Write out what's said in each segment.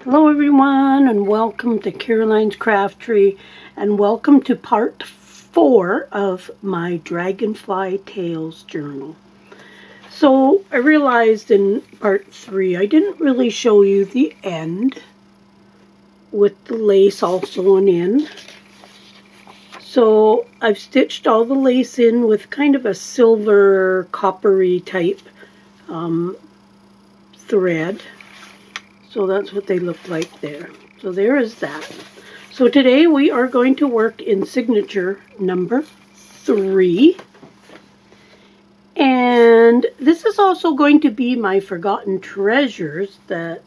Hello everyone, and welcome to Caroline's Craft Tree, and welcome to part 4 of my Dragonfly Tales journal. So I realized in part 3 I didn't really show you the end with the lace all sewn in. So I've stitched all the lace in with kind of a silver coppery type thread. So that's what they look like there. So there is that. So today we are going to work in signature number 3. And this is also going to be my forgotten treasures that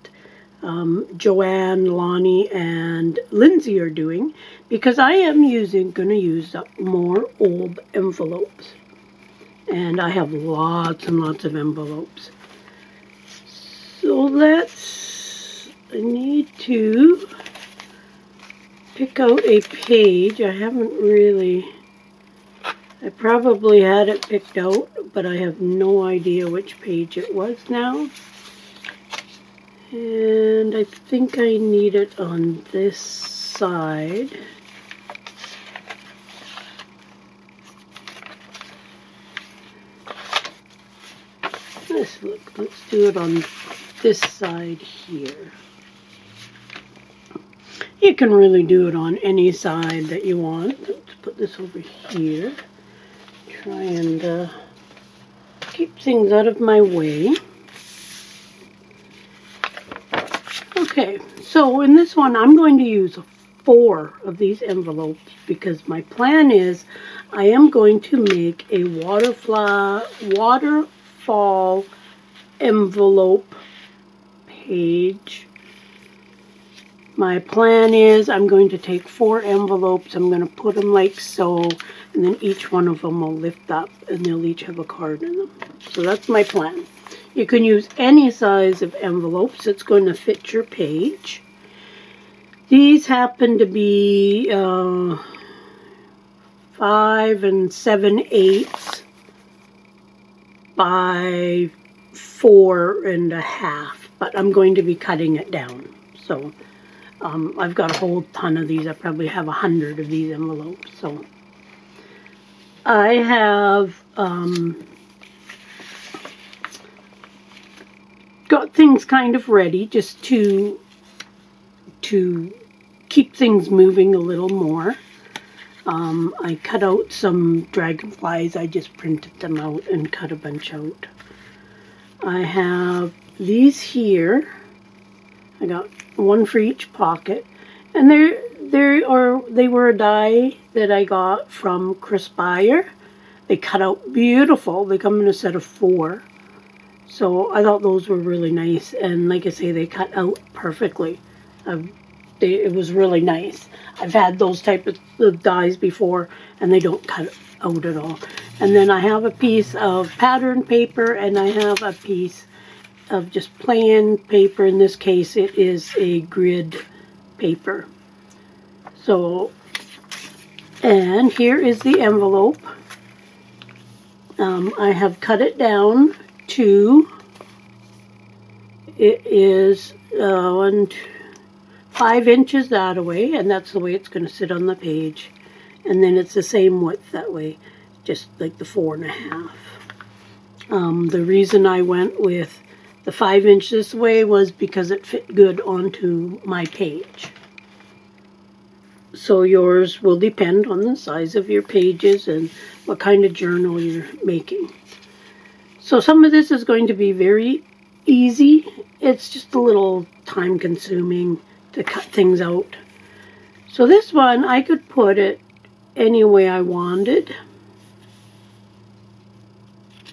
Joanne, Lonnie, and Lindsay are doing, because I am going to use up more old envelopes. And I have lots and lots of envelopes. So I need to pick out a page. I probably had it picked out, but I have no idea which page it was now. And I think I need it on this side. Let's do it on this side here. You can really do it on any side that you want. Let's put this over here. Try and keep things out of my way. Okay, so in this one I'm going to use 4 of these envelopes because my plan is I am going to make a waterfall envelope page. My plan is I'm going to take 4 envelopes, I'm going to put them like so, and then each one of them will lift up and they'll each have a card in them. So that's my plan. You can use any size of envelopes that's going to fit your page. These happen to be 5 7/8 by 4 1/2, but I'm going to be cutting it down. So I've got a whole ton of these. I probably have 100 of these envelopes. So I have got things kind of ready just to keep things moving a little more. I cut out some dragonflies. I just printed them out and cut a bunch out. I have these here. I got one for each pocket, and they were a die that I got from Craspire. They cut out beautiful. They come in a set of 4. So I thought those were really nice, and like I say, they cut out perfectly. It was really nice. I've had those type of dies before, and they don't cut out at all. And then I have a piece of pattern paper, and I have a piece of just plain paper. In this case, it is a grid paper. So, and here is the envelope. I have cut it down to, it is 5 inches that way, and that's the way it's going to sit on the page. And then it's the same width that way, just like the 4 1/2. The reason I went with the 5 inch this way was because it fit good onto my page. So yours will depend on the size of your pages and what kind of journal you're making. So some of this is going to be very easy. It's just a little time consuming to cut things out. So this one, I could put it any way I wanted.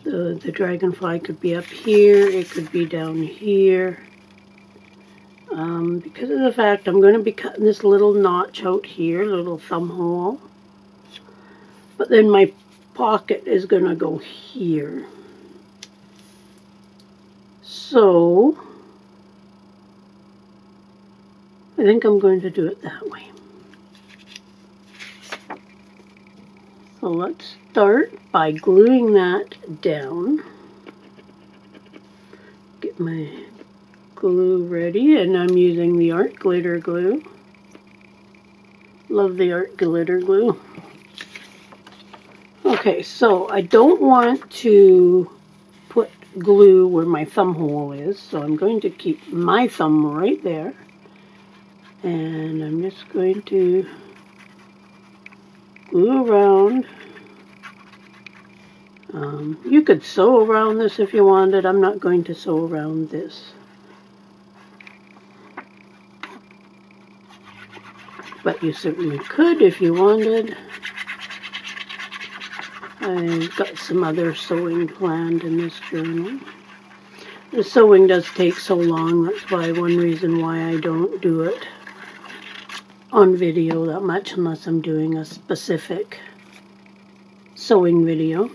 The dragonfly could be up here, it could be down here. Because of the fact I'm going to be cutting this little notch out here, little thumb hole. But then my pocket is going to go here. So I think I'm going to do it that way. So let's start by gluing that down. Get my glue ready, and I'm using the art glitter glue. Love the art glitter glue. Okay, so I don't want to put glue where my thumb hole is, so I'm going to keep my thumb right there. And I'm just going to glue around. You could sew around this if you wanted. I'm not going to sew around this. But you certainly could if you wanted. I've got some other sewing planned in this journal. The sewing does take so long. That's why one reason why I don't do it on video that much unless I'm doing a specific sewing video.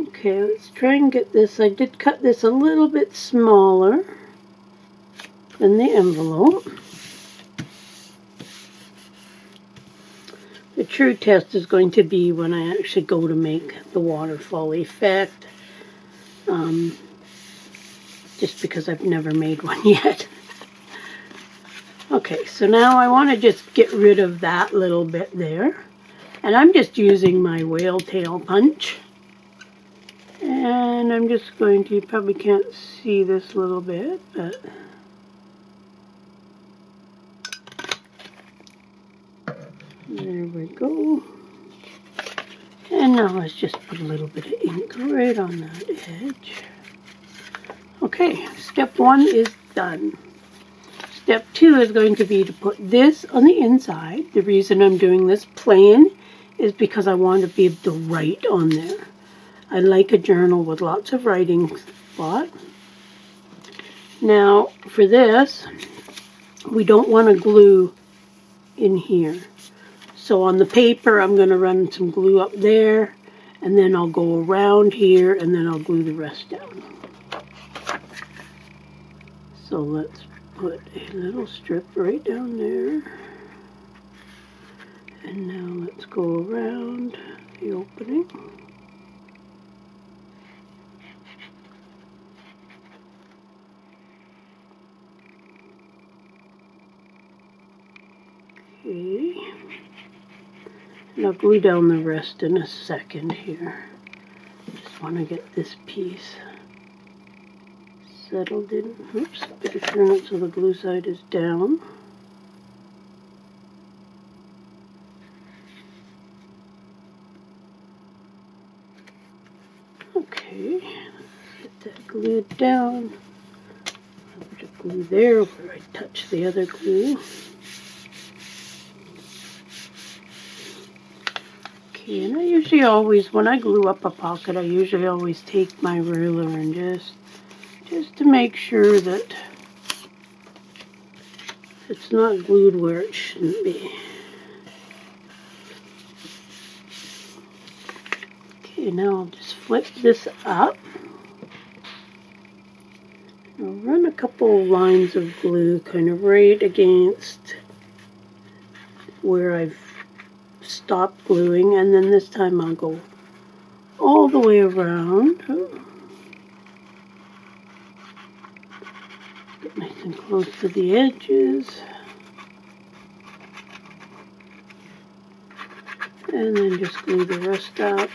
Okay, let's try and get this. I did cut this a little bit smaller than the envelope. The true test is going to be when I actually go to make the waterfall effect. Just because I've never made one yet. Okay, so now I want to just get rid of that little bit there. And I'm just using my whale tail punch. And I'm just going to, you probably can't see this little bit, but there we go. And now let's just put a little bit of ink right on that edge. Okay, step 1 is done. Step 2 is going to be to put this on the inside. The reason I'm doing this plain is because I want to be able to write on there. I like a journal with lots of writing spot. Now, for this, we don't want to glue in here. So on the paper, I'm going to run some glue up there, and then I'll go around here, and then I'll glue the rest down. So let's put a little strip right down there. And now let's go around the opening. Okay. And I'll glue down the rest in a second here. Just want to get this piece settled in. Oops, better turn it so the glue side is down. Okay, let's get that glued down. I'll put a glue there where I touch the other glue. Okay, and I usually always, when I glue up a pocket, I usually always take my ruler and just to make sure that it's not glued where it shouldn't be. Okay, now I'll just flip this up. I'll run a couple lines of glue kind of right against where I've stopped gluing, and then this time I'll go all the way around. Get nice and close to the edges. And then just glue the rest up.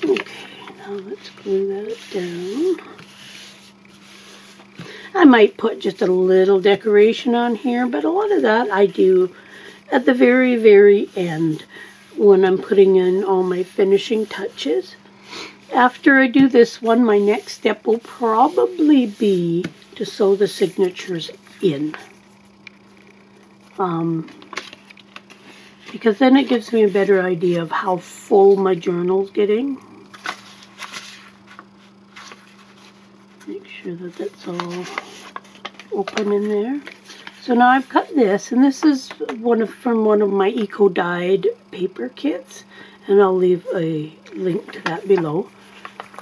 Okay, now let's glue that down. I might put just a little decoration on here, but a lot of that I do at the very, very end when I'm putting in all my finishing touches. After I do this one, my next step will probably be to sew the signatures in. Because then it gives me a better idea of how full my journal's getting. Make sure that that's all open in there. So now I've cut this, and this is from one of my eco-dyed paper kits, and I'll leave a link to that below.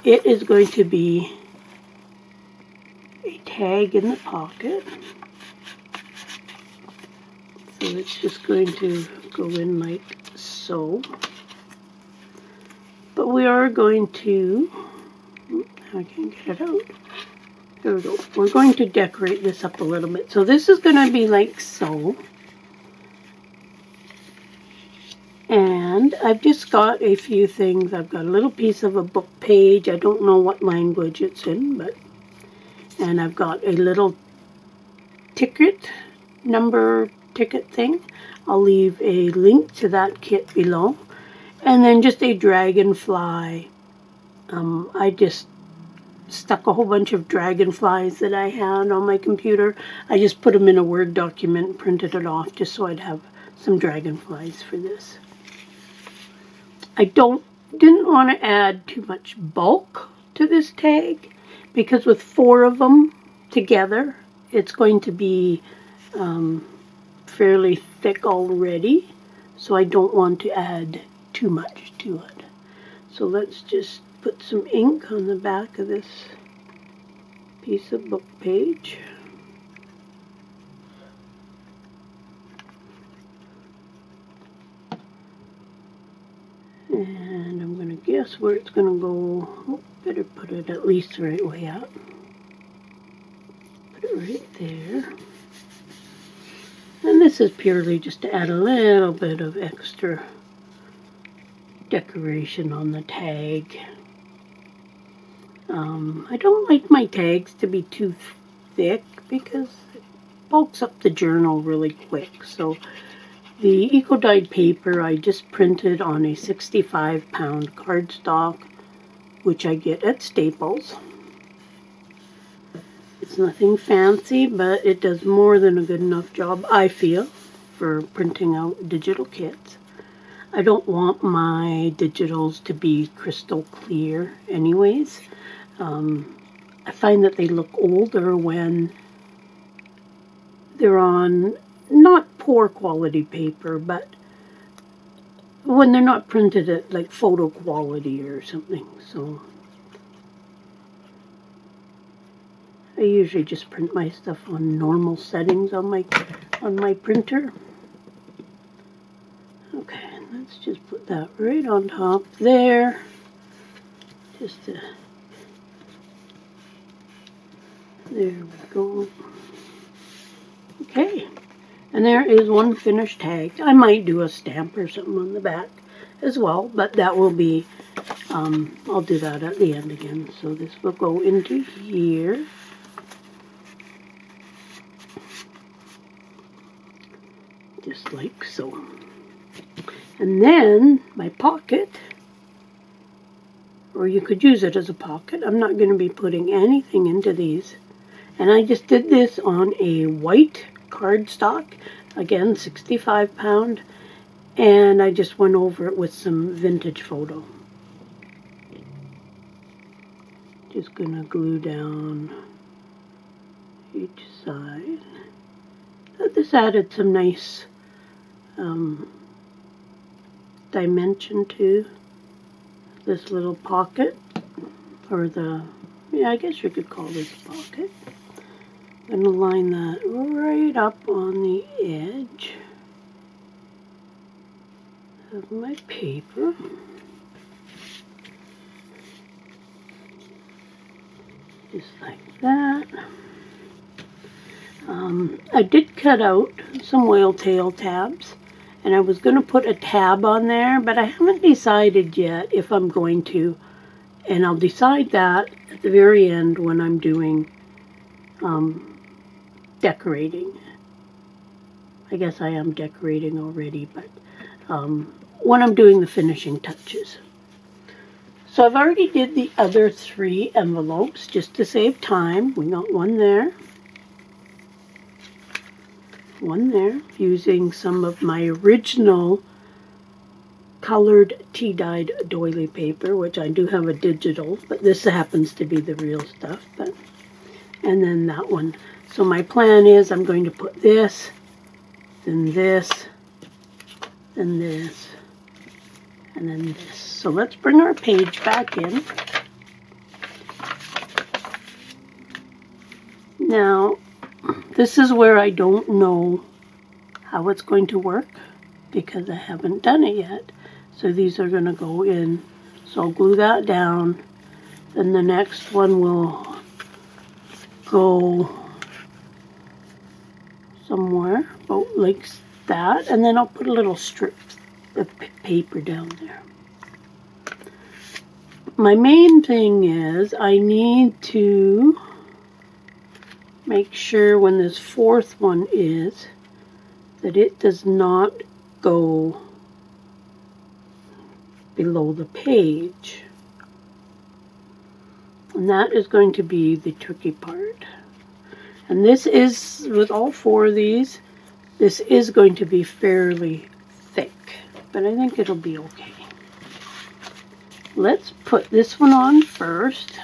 It is going to be a tag in the pocket. So it's just going to go in like so. But we are going to, I can't get it out. There we go. We're going to decorate this up a little bit. So this is going to be like so. And I've just got a few things. I've got a little piece of a book page. I don't know what language it's in, but, and I've got a little number ticket thing. I'll leave a link to that kit below. And then just a dragonfly. I just stuck a whole bunch of dragonflies that I had on my computer. I just put them in a Word document, printed it off just so I'd have some dragonflies for this. I didn't want to add too much bulk to this tag because with 4 of them together, it's going to be fairly thick already. So I don't want to add too much to it. So let's just put some ink on the back of this piece of book page. And I'm going to guess where it's going to go. Oh, better put it at least the right way up. Put it right there. And this is purely just to add a little bit of extra decoration on the tag. I don't like my tags to be too thick because it bulks up the journal really quick. So the eco-dyed paper I just printed on a 65-pound cardstock, which I get at Staples. It's nothing fancy, but it does more than a good enough job, I feel, for printing out digital kits. I don't want my digitals to be crystal clear anyways. I find that they look older when they're on not poor quality paper, but when they're not printed at like photo quality or something. So I usually just print my stuff on normal settings on my printer. Okay, let's just put that right on top there. Just to, there we go. Okay, and there is one finished tag. I might do a stamp or something on the back as well, but that will be, I'll do that at the end again. So this will go into here. Just like so. And then my pocket, or you could use it as a pocket. I'm not going to be putting anything into these. And I just did this on a white cardstock, again 65-pound, and I just went over it with some vintage photo. Just going to glue down each side. So this added some nice dimension to this little pocket, or yeah, I guess you could call this a pocket. I'm going to line that right up on the edge of my paper. Just like that. I did cut out some whale tail tabs, and I was going to put a tab on there, but I haven't decided yet if I'm going to, and I'll decide that at the very end when I'm doing decorating. I guess I am decorating already, but when I'm doing the finishing touches. So I've already did the other 3 envelopes just to save time. We got one there, one there, using some of my original colored tea-dyed doily paper, which I do have a digital, but this happens to be the real stuff. And then that one. So my plan is I'm going to put this, then this, then this, and then this. So let's bring our page back in. Now, this is where I don't know how it's going to work. because I haven't done it yet. So these are going to go in. So I'll glue that down. Then the next one will go somewhere about like that. And then I'll put a little strip of paper down there. My main thing is I need to make sure when this fourth one is that it does not go below the page. And that is going to be the tricky part. And this is, with all four of these, this is going to be fairly thick, but I think it'll be okay. Let's put this one on first.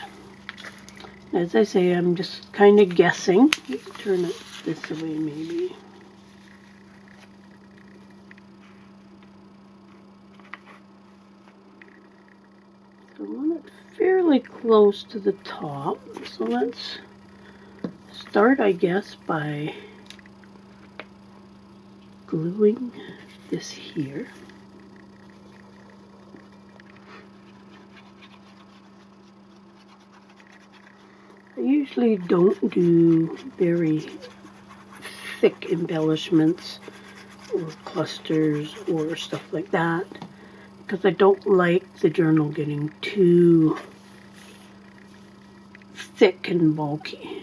As I say, I'm just kind of guessing. Turn it this way maybe. So I want it fairly close to the top. So let's start, I guess, by gluing this here. I usually don't do very thick embellishments or clusters or stuff like that because I don't like the journal getting too thick and bulky.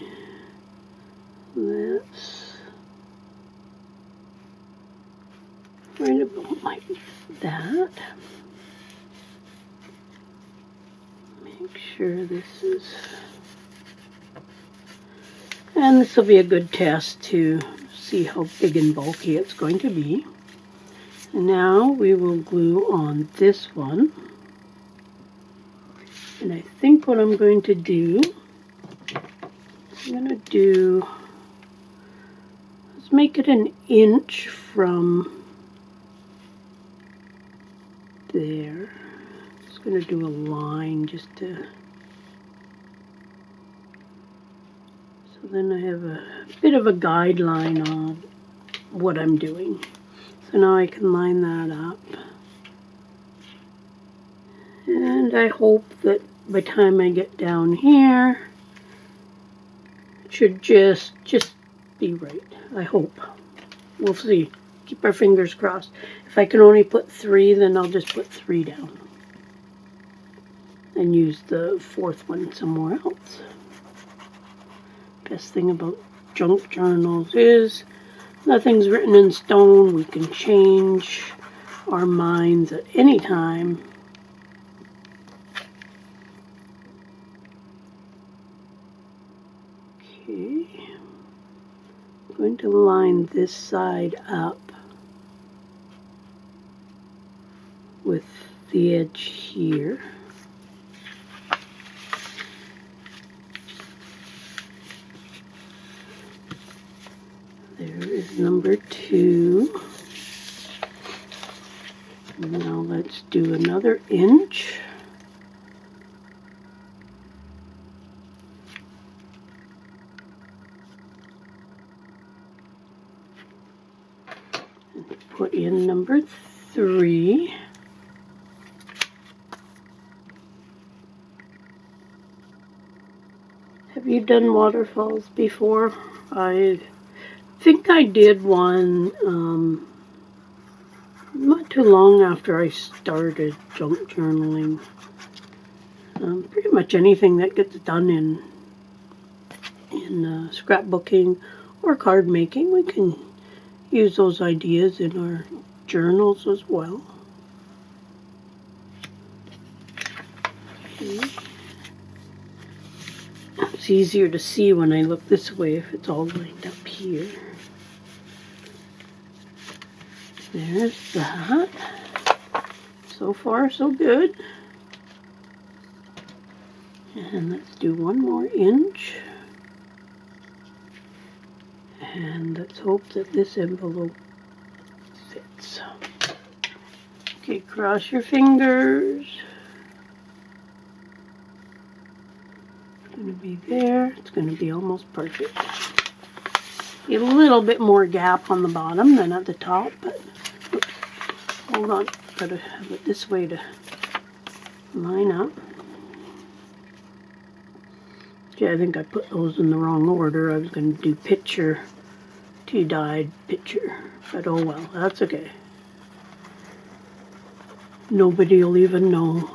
That's right about like that. Make sure this is... And this will be a good test to see how big and bulky it's going to be. And now we will glue on this one. And I think what I'm going to do, let's make it an inch from there. Just going to do a line just to... So then I have a bit of a guideline on what I'm doing. So now I can line that up. And I hope that by the time I get down here, it should just be right. I hope. We'll see. Keep our fingers crossed. If I can only put 3, then I'll just put 3 down. And use the fourth one somewhere else. Best thing about junk journals is nothing's written in stone. We can change our minds at any time. Okay. I'm going to line this side up with the edge here. There is number 2. Now let's do another inch. And put in number 3. Have you done waterfalls before? I think I did one not too long after I started junk journaling. Pretty much anything that gets done in scrapbooking or card making, we can use those ideas in our journals as well. Okay. It's easier to see when I look this way if it's all lined up here. There's that. So far, so good. And let's do one more inch. And let's hope that this envelope fits. Okay, cross your fingers. It's going to be there. It's going to be almost perfect. A little bit more gap on the bottom than at the top, but hold on, gotta have it this way to line up. Okay, I think I put those in the wrong order. I was going to do picture, tea-dyed picture, but oh well, that's okay. Nobody will even know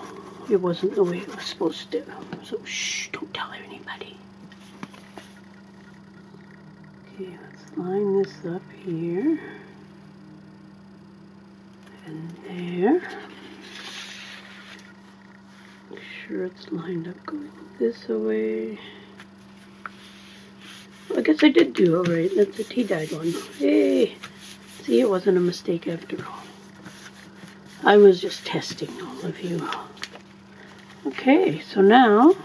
it wasn't the way it was supposed to. So shh, don't tell anybody. Okay, let's line this up here and there. Make sure it's lined up going this way. Well, I guess I did do it right. That's a tea-dyed one. Hey! See, it wasn't a mistake after all. I was just testing all of you. Okay, so now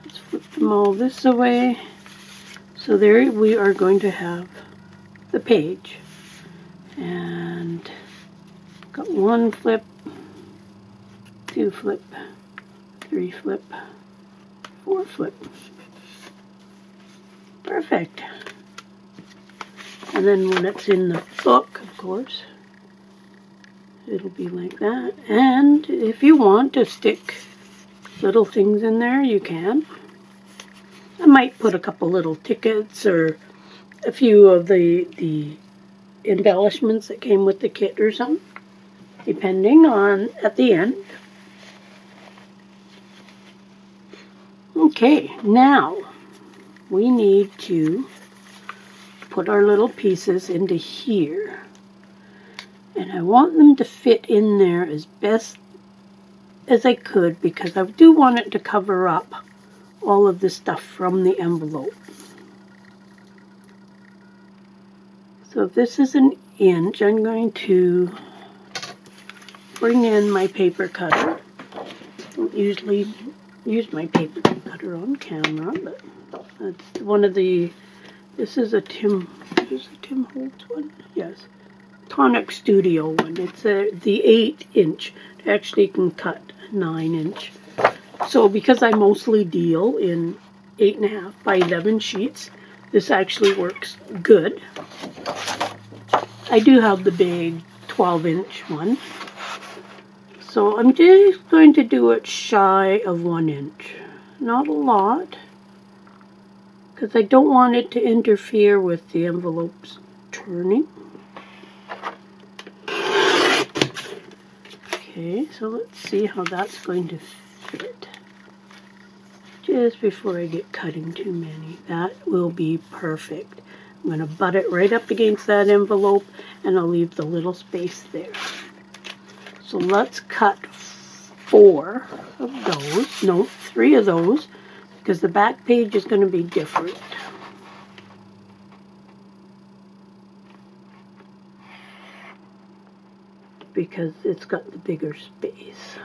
let's flip them all this way. So there we are going to have the page. And got 1 flip, 2 flip, 3 flip, 4 flip. Perfect. And then when it's in the book, of course, it'll be like that. And if you want to stick little things in there, you can. I might put a couple little tickets or a few of the embellishments that came with the kit or something, depending on at the end. Okay, now we need to put our little pieces into here. And I want them to fit in there as best as I could because I do want it to cover up all of the stuff from the envelope. So if this is an inch, I'm going to bring in my paper cutter. I don't usually use my paper cutter on camera, but that's one of the, this is a Tim Holtz one? Yes. Tonic Studio one. It's the 8-inch. It actually can cut 9-inch. So because I mostly deal in 8.5 by 11 sheets, this actually works good. I do have the big 12-inch one. So I'm just going to do it shy of 1 inch. Not a lot, because I don't want it to interfere with the envelopes turning. Okay, so let's see how that's going to fit. Just before I get cutting too many. That will be perfect. I'm going to butt it right up against that envelope and I'll leave the little space there. So let's cut 4 of those. No, 3 of those, because the back page is going to be different. Because it's got the bigger space.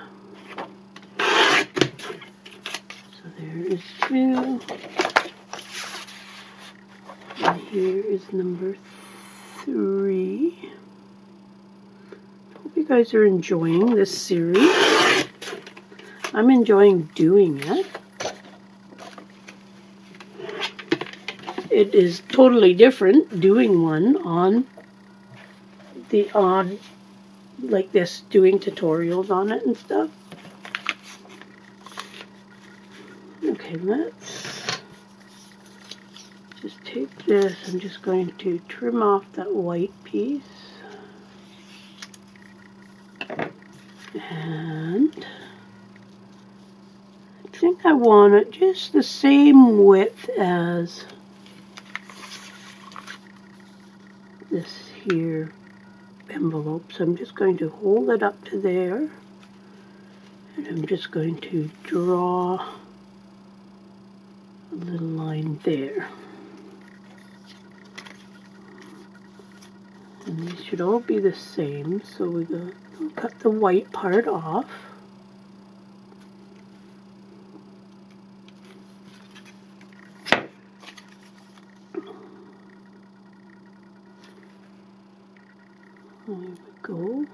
So there is 2. And here is number 3. Hope you guys are enjoying this series. I'm enjoying doing it. It is totally different doing one on the odd like this, doing tutorials on it and stuff. Okay, let's just take this. I'm just going to trim off that white piece. And I think I want it just the same width as this here envelope. So I'm just going to hold it up to there. And I'm just going to draw a little line there. And these should all be the same. So we're going to cut the white part off. There we go.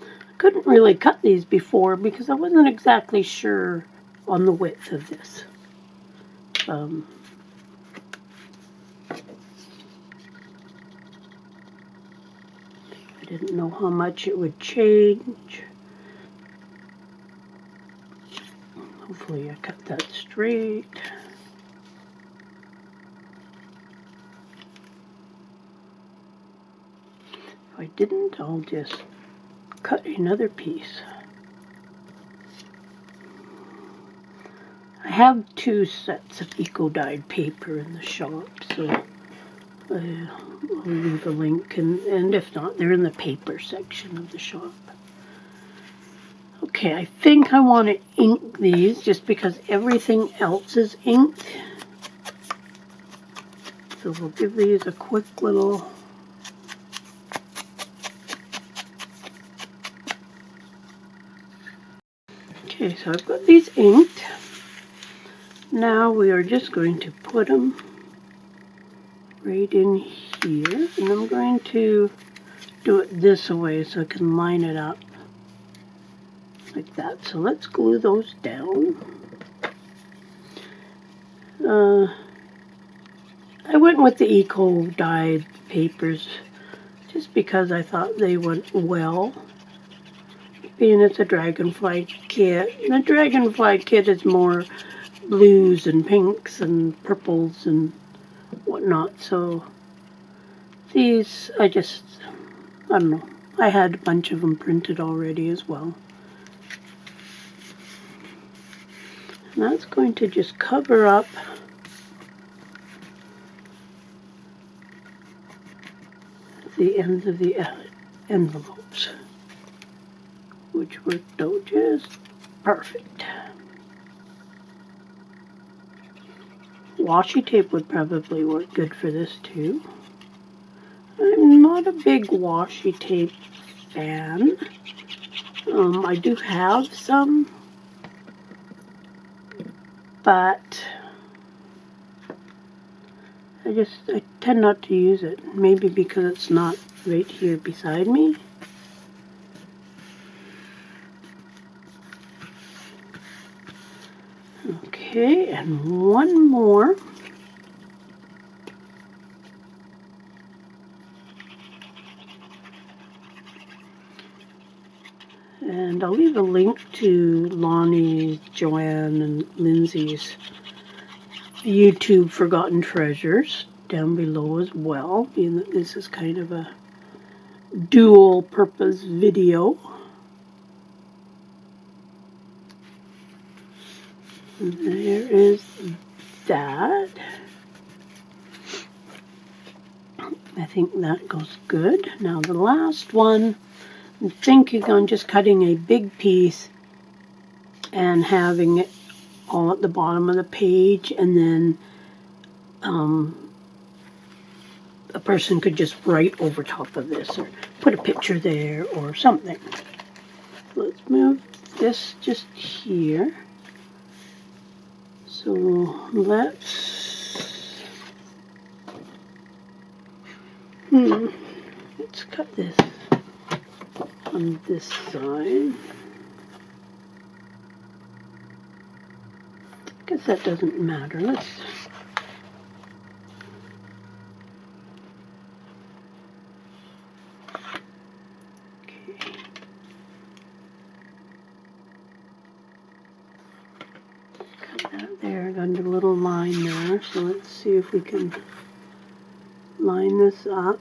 I couldn't really cut these before because I wasn't exactly sure on the width of this. I didn't know how much it would change. Hopefully I cut that straight. If I didn't, I'll just cut another piece. I have 2 sets of eco-dyed paper in the shop, so I'll leave a link, and if not, they're in the paper section of the shop. Okay, I think I want to ink these just because everything else is inked. So we'll give these a quick little... Okay, so I've got these inked. Now we are just going to put them right in here, and I'm going to do it this way so I can line it up like that. So let's glue those down. I went with the eco-dyed papers just because I thought they went well. Being it's a Dragonfly kit. The Dragonfly kit is more blues and pinks and purples and whatnot, so these I don't know, I had a bunch of them printed already as well. And that's going to just cover up the ends of the envelopes, which worked out just perfect. Washi tape would probably work good for this too. I'm not a big washi tape fan. I do have some, but I tend not to use it. Maybe because it's not right here beside me. Okay, and one more. And I'll leave a link to Lonnie, Joanne, and Lindsay's YouTube Forgotten Treasures down below as well, being that this is kind of a dual purpose video. And there is that. I think that goes good. Now the last one, I'm thinking on just cutting a big piece and having it all at the bottom of the page, and then a person could just write over top of this or put a picture there or something. Let's move this just here. So let's cut this on this side. I guess that doesn't matter. Let's there, got a little line there, so let's see if we can line this up.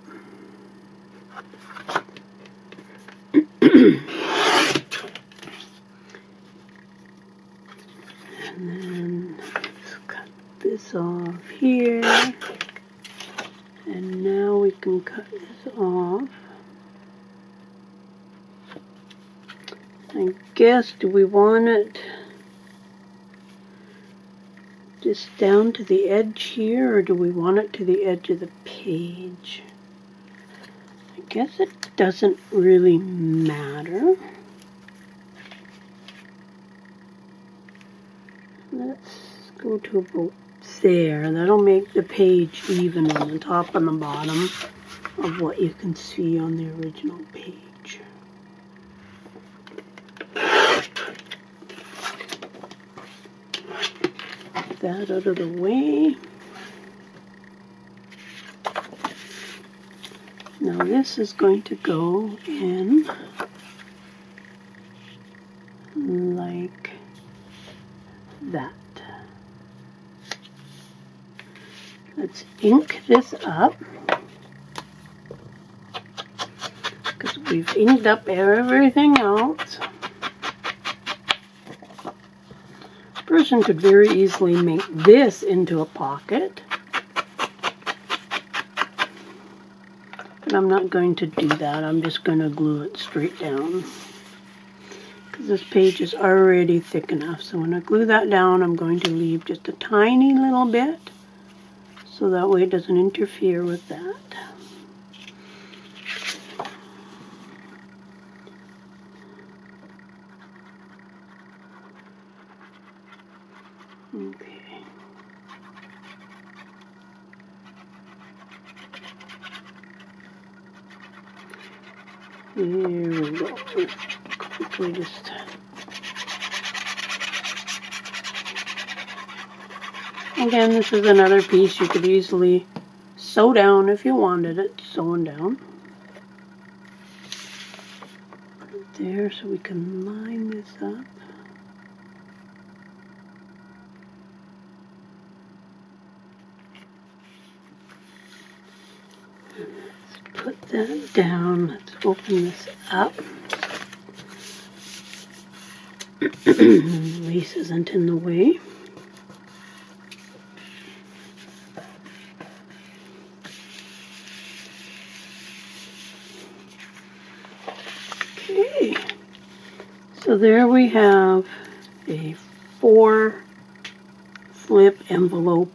And then let's cut this off here, and now we can cut this off. I guess, do we want it just down to the edge here, or do we want it to the edge of the page? I guess it doesn't really matter. Let's go to about there. That'll make the page even on the top and the bottom of what you can see on the original page. That out of the way. Now Now this is going to go in like that. Let's ink this up, because we've inked up everything else. A person could very easily make this into a pocket, but I'm not going to do that. I'm just going to glue it straight down, because this page is already thick enough. So when I glue that down, I'm going to leave just a tiny little bit, so that way it doesn't interfere with that. Okay. Here we go. Quickly just again, this is another piece you could easily sew down if you wanted it sewn down. Right there, so we can line this up. Let's put that down. Let's open this up. Lace isn't in the way. Okay, so there we have a 4 flip envelope,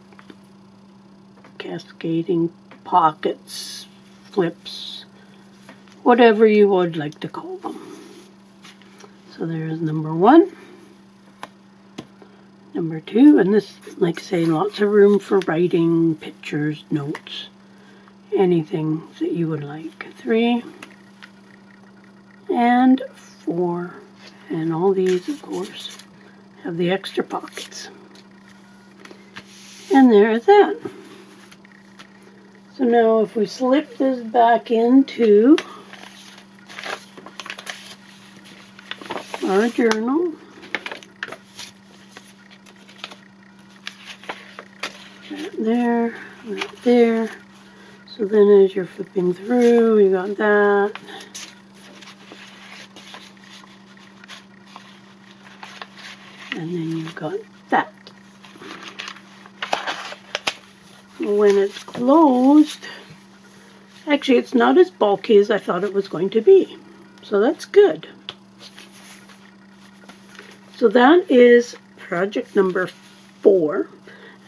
cascading pockets, flips, whatever you would like to call them. So there's number 1, number 2, and this, like I say, lots of room for writing, pictures, notes, anything that you would like. 3 and 4, and all these, of course, have the extra pockets. And there's that. So now if we slip this back into our journal, right there, right there. So then as you're flipping through, you got that. And then you've got that. When it's closed, actually it's not as bulky as I thought it was going to be. So that's good. So that is project number 4.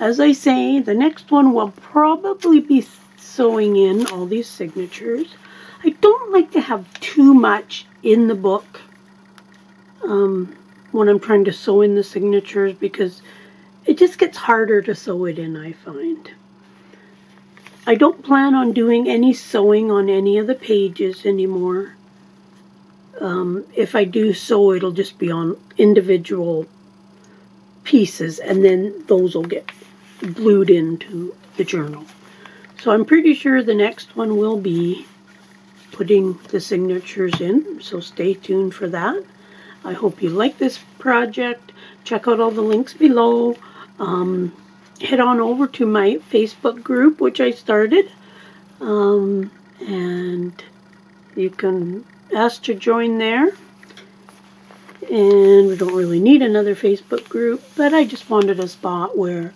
As I say, the next one will probably be sewing in all these signatures. I don't like to have too much in the book when I'm trying to sew in the signatures, because it just gets harder to sew it in, I find. I don't plan on doing any sewing on any of the pages anymore. If I do sew, it'll just be on individual pieces, and then those will get glued into the journal. So I'm pretty sure the next one will be putting the signatures in, so stay tuned for that. I hope you like this project. Check out all the links below. Head on over to my Facebook group, which I started, and you can ask to join there. And we don't really need another Facebook group, but I just wanted a spot where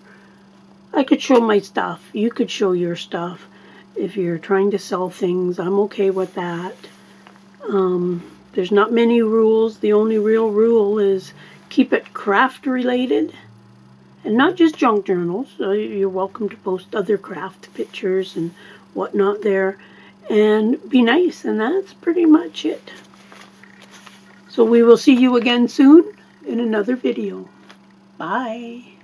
I could show my stuff. You could show your stuff. If you're trying to sell things, I'm okay with that. There's not many rules. The only real rule is keep it craft related, and not just junk journals. You're welcome to post other craft pictures and whatnot there, and be nice, and that's pretty much it. So we will see you again soon in another video. Bye.